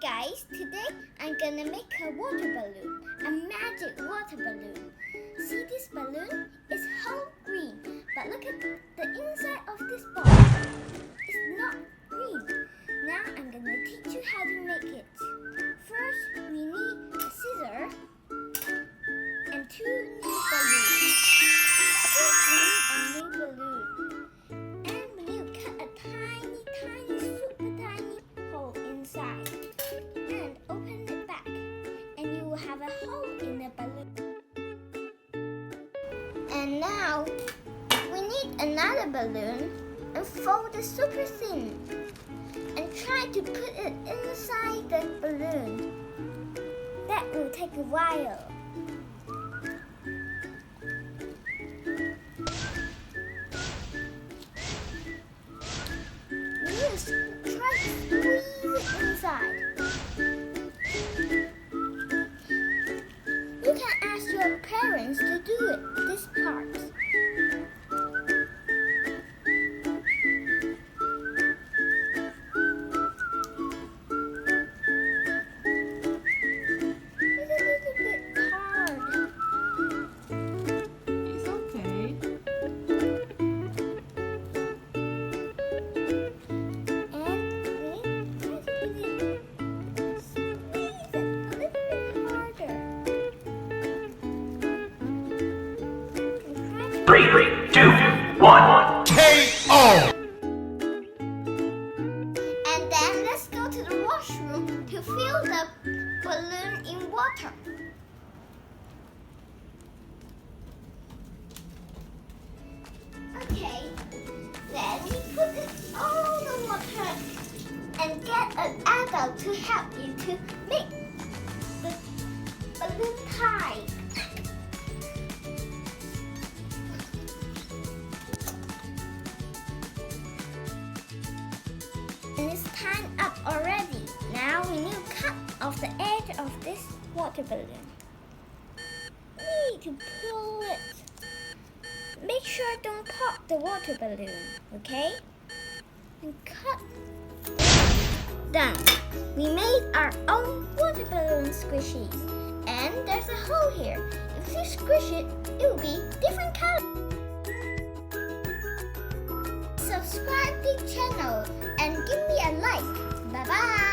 guys, today I'm gonna make a water balloon, a magic water balloon. See this balloon? It's whole green, but look at the inside of this ball. It's not green. Now I'm gonna teach you how to make it. First, we need a scissor and two new balloons. First, we need a new balloon. And we need to cut a tiny, super tiny hole inside. And open it back. And you will have a hole in the balloon. And now, we need another balloon and fold it super thin. And try to put it inside the balloon. That will take a while. Try to squeeze it inside. You can ask your parents to do this part. It's a little bit hard. It's okay. Three, two, one. KO! And then let's go to the washroom to fill the balloon in water. Okay, then we put it all in the water and get an adult to help you to make the balloon tight. And it's tied up already. Now we need to cut off the edge of this water balloon. We need to pull it. Make sure don't pop the water balloon, okay? And cut. Done. We made our own water balloon squishy. And there's a hole here. If you squish it, it will be different color. Subscribe to the channel and give me a like. Bye bye.